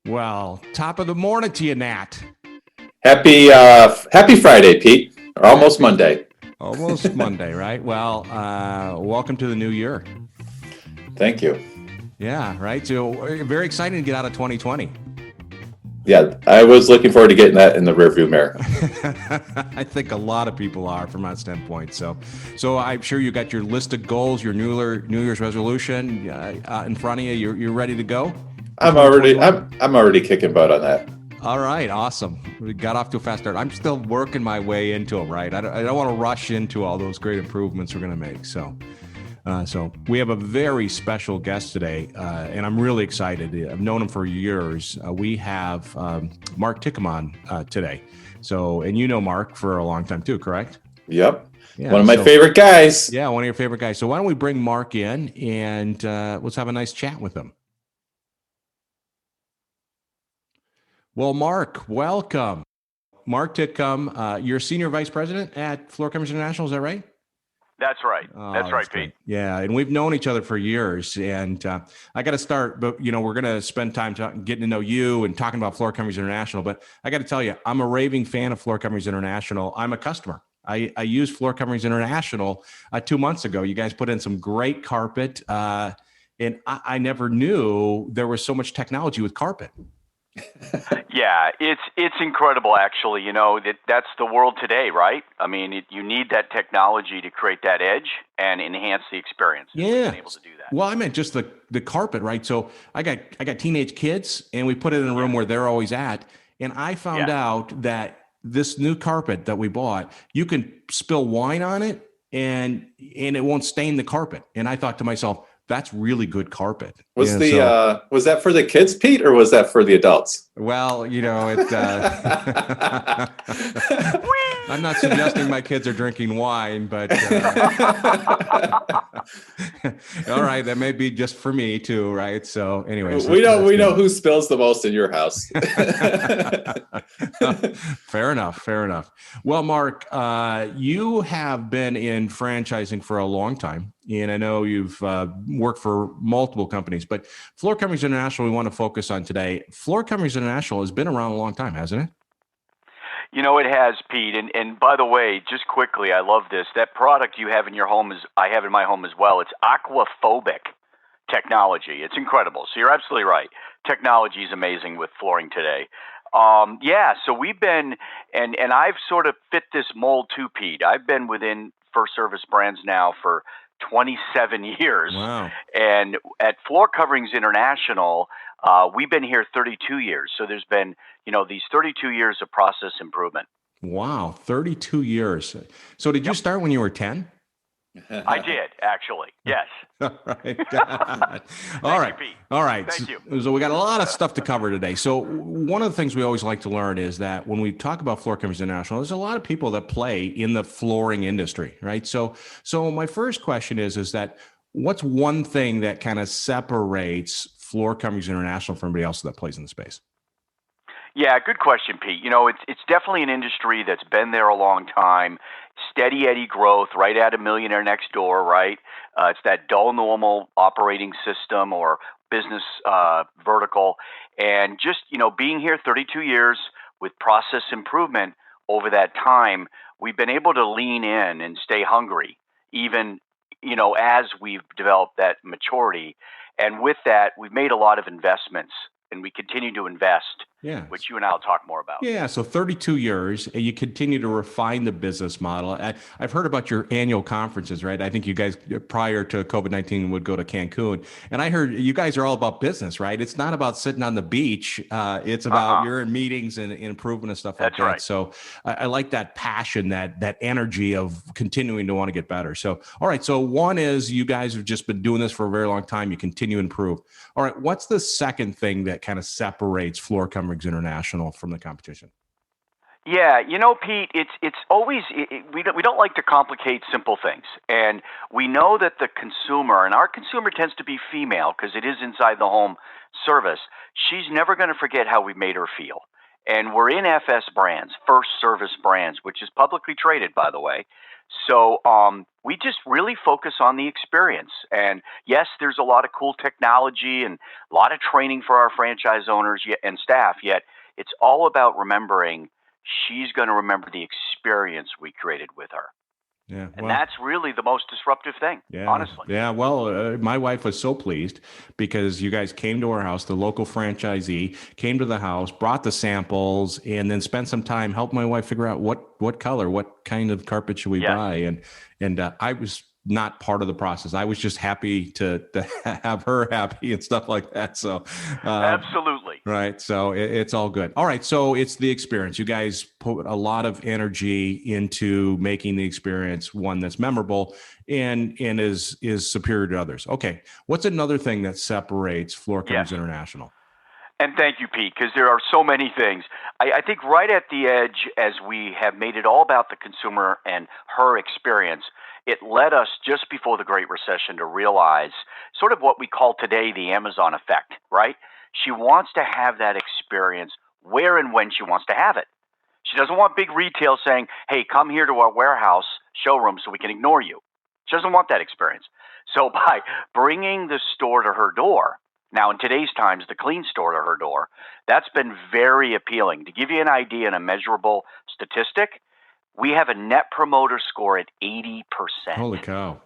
Well, top of the morning to you, Nat. Happy Friday, Pete. Or almost Happy, Monday. almost Monday, right? Well, welcome to the new year. Thank you. Yeah, right. So very exciting to get out of 2020. Yeah, I was looking forward to getting that in the rearview mirror. I think a lot of people are from that standpoint. So I'm sure you got your list of goals, your New Year's resolution in front of you. You're ready to go for I'm already 2021. I'm already kicking butt on that. All right, awesome. We got off to a fast start. I'm still working my way into them, right? I don't want to rush into all those great improvements we're going to make. So we have a very special guest today, and I'm really excited. I've known him for years. We have Mark Titcomb on today. So, and you know Mark for a long time too, correct? Yep. Yeah. One of my favorite guys. Yeah, one of your favorite guys. So why don't we bring Mark in and let's have a nice chat with him. Well, Mark, welcome. Mark Titcomb, you're Senior Vice President at Floor Covers International, is that right? That's right. Oh, that's right, great. Pete. Yeah, and we've known each other for years, and I got to start. But we're going to spend time getting to know you and talking about Floor Covers International. But I got to tell you, I'm a raving fan of Floor Covers International. I'm a customer. I used Floor Covers International 2 months ago. You guys put in some great carpet, and I never knew there was so much technology with carpet. Yeah, it's incredible, actually. That's the world today, right? I mean, you need that technology to create that edge and enhance the experience. Yeah, we've been able to do that. Well, I meant just the carpet, right? So I got teenage kids, and we put it in a room where they're always at, and I found out that this new carpet that we bought, you can spill wine on it, and it won't stain the carpet. And I thought to myself, that's really good carpet. Was that for the kids, Pete, or was that for the adults? Well, I'm not suggesting my kids are drinking wine, but all right, that may be just for me too, right? So, anyways, we know who spills the most in your house. Fair enough. Well, Mark, you have been in franchising for a long time, and I know you've worked for multiple companies, but Floor Covers International, we want to focus on today. Floor Covers International has been around a long time, hasn't it? It has, Pete. And by the way, just quickly, I love this. That product you have in your home I have in my home as well. It's aquaphobic technology. It's incredible. So you're absolutely right. Technology is amazing with flooring today. So we've been, and I've sort of fit this mold too, Pete. I've been within First Service Brands now for 27 years. Wow. And at Floor Coverings International, we've been here 32 years. So there's been, these 32 years of process improvement. Wow, 32 years. So did you start when you were 10? I did, actually. Yes. All right. All right. You, Pete. All right. Thank you. So we got a lot of stuff to cover today. So one of the things we always like to learn is that when we talk about Floor Covers International, there's a lot of people that play in the flooring industry, right? So my first question is that what's one thing that kind of separates Floor Covers International from everybody else that plays in the space? Yeah, good question, Pete. It's definitely an industry that's been there a long time. Steady Eddie growth, right at a millionaire next door, right? It's that dull normal operating system or business vertical. And just, being here 32 years with process improvement over that time, we've been able to lean in and stay hungry, even, as we've developed that maturity. And with that, we've made a lot of investments, and we continue to invest. Yeah. Which you and I'll talk more about. Yeah, so 32 years, and you continue to refine the business model. I've heard about your annual conferences, right? I think you guys, prior to COVID-19, would go to Cancun. And I heard you guys are all about business, right? It's not about sitting on the beach. It's about you're in meetings and improvement and stuff like That's that. Right. So I like that passion, that energy of continuing to want to get better. So, all right, so one is you guys have just been doing this for a very long time. You continue to improve. All right, what's the second thing that kind of separates Floor Covers International from the competition? Yeah, Pete, it's always we don't like to complicate simple things, and we know that the consumer, and our consumer tends to be female because it is inside the home service. She's never going to forget how we made her feel, and we're in FS Brands, First Service Brands, which is publicly traded, by the way. So we just really focus on the experience. And yes, there's a lot of cool technology and a lot of training for our franchise owners and staff, yet it's all about remembering she's going to remember the experience we created with her. Yeah, And well, that's really the most disruptive thing, yeah, honestly. yeah. Well, my wife was so pleased because you guys came to our house. The local franchisee came to the house, brought the samples, and then spent some time helped my wife figure out what color, what kind of carpet should we Yes. buy. And I was not part of the process. I was just happy to have her happy and stuff like that. So, Absolutely. right. So it's all good. All right. So it's the experience. You guys put a lot of energy into making the experience one that's memorable and is superior to others. Okay. What's another thing that separates Floor Yes. Covers International? And thank you, Pete, because there are so many things. I think right at the edge, as we have made it all about the consumer and her experience, it led us just before the Great Recession to realize sort of what we call today the Amazon effect, right? She wants to have that experience where and when she wants to have it. She doesn't want big retail saying, hey, come here to our warehouse showroom so we can ignore you. She doesn't want that experience. So by bringing the store to her door, now in today's times, the clean store to her door, that's been very appealing. To give you an idea and a measurable statistic, we have a net promoter score at 80%. Holy cow.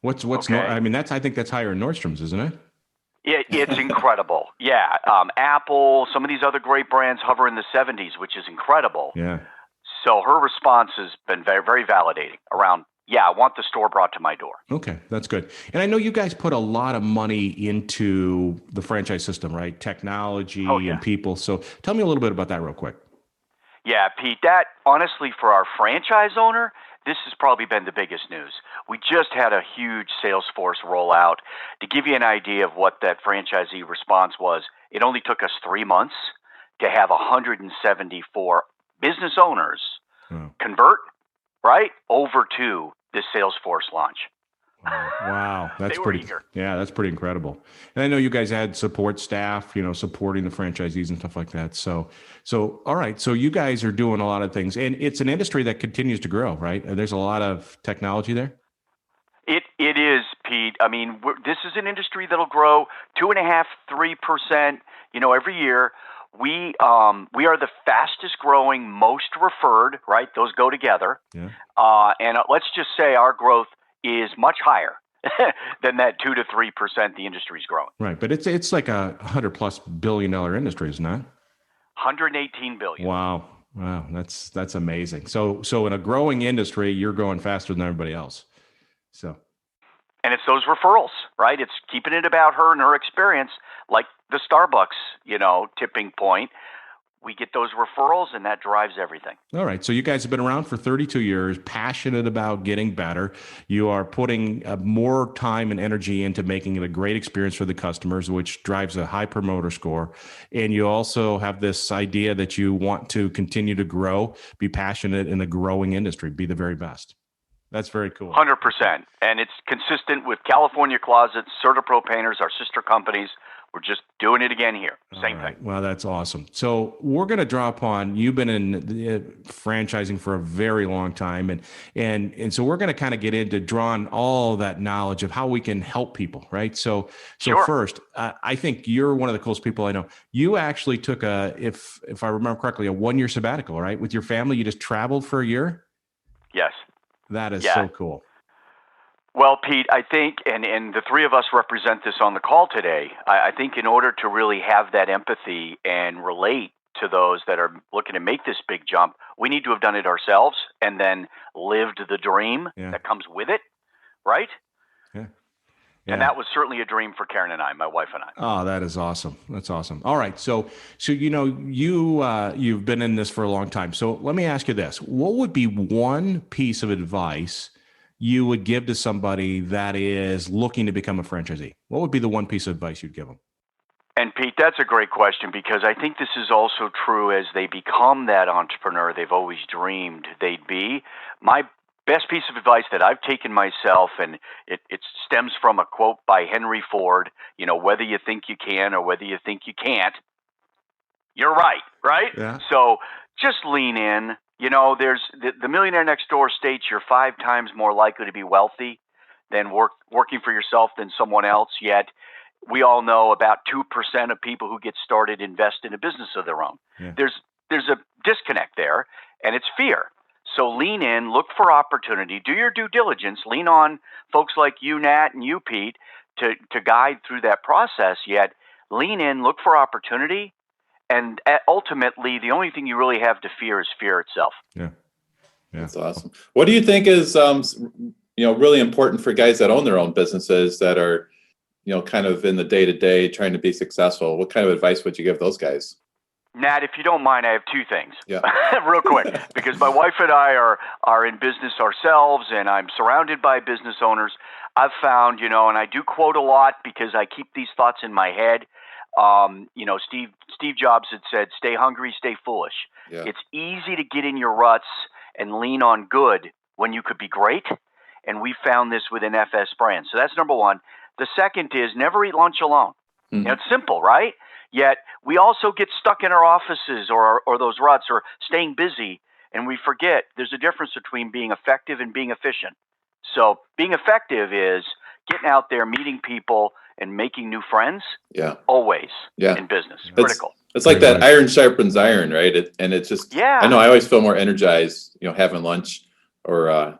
What's Okay. I mean, I think that's higher in Nordstrom's, isn't it? It's incredible. Yeah. Apple, some of these other great brands hover in the 70s, which is incredible. Yeah. So her response has been very, very validating around, yeah, I want the store brought to my door. Okay, that's good. And I know you guys put a lot of money into the franchise system, right? Technology and people. So tell me a little bit about that real quick. Yeah, Pete, that honestly for our franchise owner, this has probably been the biggest news. We just had a huge Salesforce rollout. To give you an idea of what that franchisee response was, it only took us 3 months to have 174 business owners convert, right, over to this Salesforce launch. Wow, that's They were pretty. eager. Yeah, that's pretty incredible. And I know you guys had support staff, supporting the franchisees and stuff like that. So all right. So you guys are doing a lot of things, and it's an industry that continues to grow, right? There's a lot of technology there. It is, Pete. I mean, this is an industry that'll grow 2.5%, 3%, every year. We are the fastest growing, most referred, right? Those go together. Yeah. And let's just say our growth is much higher than that 2 to 3% the industry's growing. Right, but it's like $100+ billion industry, isn't it? 118 billion. Wow, that's amazing. So in a growing industry, you're growing faster than everybody else. So. And it's those referrals, right? It's keeping it about her and her experience, like the Starbucks, tipping point. We get those referrals, and that drives everything. All right. So you guys have been around for 32 years, passionate about getting better. You are putting more time and energy into making it a great experience for the customers, which drives a high promoter score. And you also have this idea that you want to continue to grow, be passionate in a growing industry, be the very best. That's very cool. 100%. And it's consistent with California Closets, CertaPro Painters, our sister companies. We're just doing it again here. Same thing. Well, that's awesome. So we're going to draw upon, you've been in franchising for a very long time. And so we're going to kind of get into drawing all that knowledge of how we can help people, right? So Sure. First, I think you're one of the coolest people I know. You actually took if I remember correctly, a 1-year sabbatical, right? With your family, you just traveled for a year? Yes. That is so cool. Well, Pete, I think, and the three of us represent this on the call today, I think in order to really have that empathy and relate to those that are looking to make this big jump, we need to have done it ourselves and then lived the dream that comes with it, right? Yeah. And that was certainly a dream for Karen and I, my wife and I. Oh, that is awesome. That's awesome. All right. So you've been in this for a long time. So let me ask you this. What would be one piece of advice you would give to somebody that is looking to become a franchisee? What would be the one piece of advice you'd give them? And Pete, that's a great question because I think this is also true as they become that entrepreneur they've always dreamed they'd be. My best piece of advice that I've taken myself, and it stems from a quote by Henry Ford, whether you think you can or whether you think you can't, you're right? Yeah. So just lean in, There's the millionaire next door states you're 5 times more likely to be wealthy than working for yourself than someone else. Yet we all know about 2% of people who get started invest in a business of their own. Yeah. There's a disconnect there, and it's fear. So lean in, look for opportunity, do your due diligence, lean on folks like you, Nat, and you, Pete, to guide through that process. Yet lean in, look for opportunity, and ultimately, the only thing you really have to fear is fear itself. Yeah. That's awesome. What do you think is really important for guys that own their own businesses that are kind of in the day-to-day trying to be successful? What kind of advice would you give those guys? Nat, if you don't mind, I have 2 things. Yeah. Real quick, because my wife and I are in business ourselves, and I'm surrounded by business owners. I've found, and I do quote a lot because I keep these thoughts in my head. Steve Jobs had said, "Stay hungry, stay foolish." Yeah. It's easy to get in your ruts and lean on good when you could be great, and we found this within FS Brand. So that's number one. The second is never eat lunch alone. Mm-hmm. It's simple, right? Yet we also get stuck in our offices or those ruts or staying busy, and we forget there's a difference between being effective and being efficient. So being effective is getting out there, meeting people, and making new friends. Yeah. Always. Yeah. In business. It's Critical. It's like that iron sharpens iron, right? It's just, Yeah. I know I always feel more energized, having lunch or,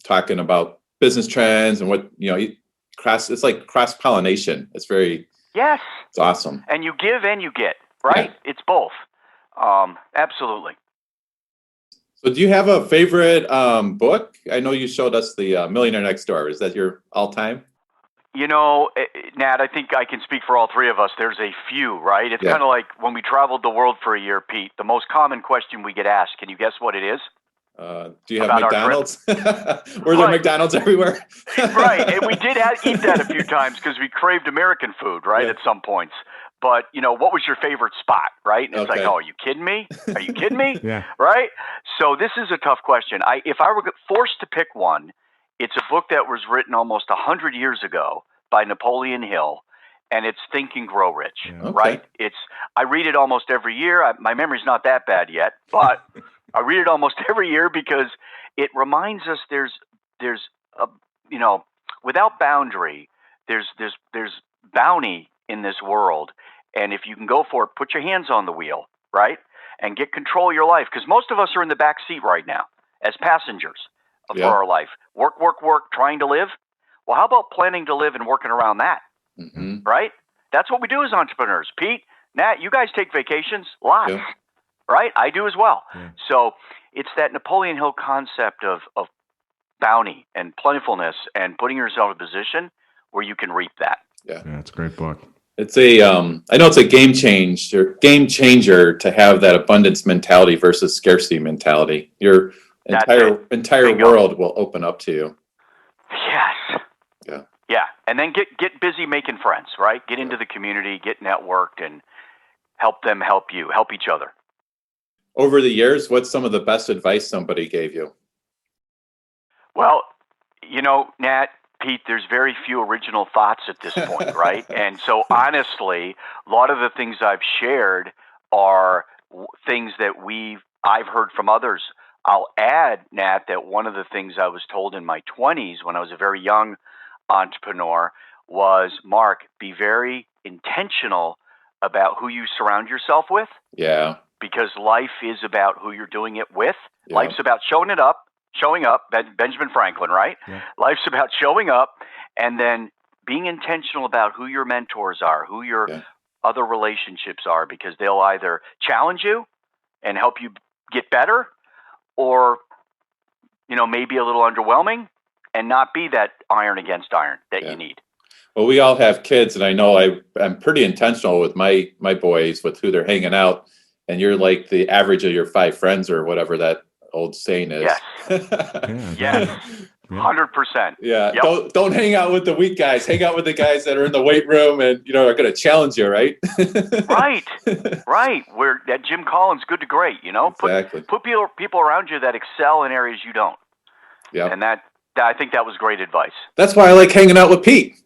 talking about business trends and what, it's like cross-pollination. It's very, Yes. It's awesome. And you give and you get, right? Yeah. It's both. Absolutely. So do you have a favorite book? I know you showed us the Millionaire Next Door. Is that your all-time? Nat, I think I can speak for all 3 of us. There's a few, right? It's kind of like when we traveled the world for a year, Pete, the most common question we get asked, can you guess what it is? Do you have About McDonald's? Were there McDonald's everywhere? Right. And we did eat that a few times because we craved American food, right, at some points. But, what was your favorite spot, right? And it's like, oh, are you kidding me? Are you kidding me? Yeah. Right? So this is a tough question. If I were forced to pick one, it's a book that was written almost 100 years ago by Napoleon Hill, and it's Think and Grow Rich, right? I read it almost every year. My memory's not that bad yet, but I read it almost every year because it reminds us there's without boundary, there's bounty in this world. And if you can go for it, put your hands on the wheel, right? And get control of your life. Because most of us are in the back seat right now as passengers for our life. Work, trying to live. Well, how about planning to live and working around that, right? That's what we do as entrepreneurs. Pete, Nat, you guys take vacations, lots, right? I do as well. Yeah. So it's that Napoleon Hill concept of bounty and plentifulness and putting yourself in a position where you can reap that. Yeah, it's a great book. It's I know it's a game changer to have that abundance mentality versus scarcity mentality. Your entire world will open up to you. Yes. Yeah. Yeah. And then get busy making friends, right? Get into the community, get networked, and help them help you, help each other. Over the years, what's some of the best advice somebody gave you? Well, Nat, Pete, there's very few original thoughts at this point, right? And so honestly, a lot of the things I've shared are things that I've heard from others. I'll add, Nat, that one of the things I was told in my 20s when I was a very young entrepreneur was, Mark, be very intentional about who you surround yourself with. Yeah. Because life is about who you're doing it with. Yeah. Life's about showing up, Benjamin Franklin, right? Yeah. Life's about showing up and then being intentional about who your mentors are, who your other relationships are, because they'll either challenge you and help you get better or, maybe a little underwhelming and not be that iron against iron that you need. Well, we all have kids, and I know I'm pretty intentional with my boys with who they're hanging out, and you're like the average of your 5 friends or whatever that old saying is. Yes. Yes. 100%. Yeah. Yep. Don't hang out with the weak guys. Hang out with the guys that are in the weight room and are going to challenge you, right? Right. We're that Jim Collins, good to great. Exactly. Put people around you that excel in areas you don't. Yeah. And I think that was great advice. That's why I like hanging out with Pete.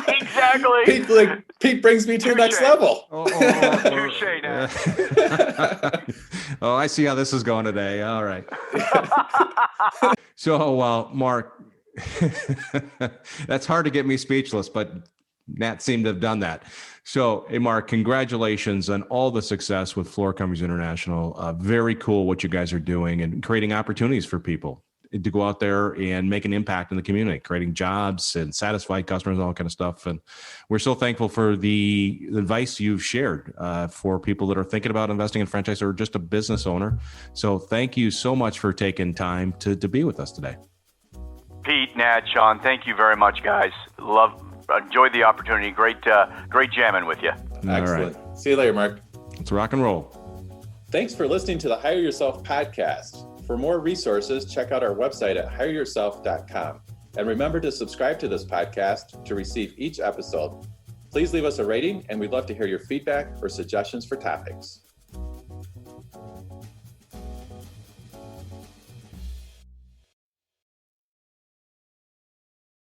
Exactly. Pete brings me to the next level. Touche, Nat. Oh, I see how this is going today. All right. So, Mark, that's hard to get me speechless, but Nat seemed to have done that. So, hey, Mark, congratulations on all the success with Floor Companies International. Very cool what you guys are doing and creating opportunities for people to go out there and make an impact in the community, creating jobs and satisfied customers, all that kind of stuff. And we're so thankful for the advice you've shared for people that are thinking about investing in franchise or just a business owner. So thank you so much for taking time to be with us today. Pete, Nat, Sean, thank you very much, guys. Enjoyed the opportunity. Great jamming with you. Excellent. Right. See you later, Mark. Let's rock and roll. Thanks for listening to the Hire Yourself podcast. For more resources, check out our website at hireyourself.com. And remember to subscribe to this podcast to receive each episode. Please leave us a rating, and we'd love to hear your feedback or suggestions for topics.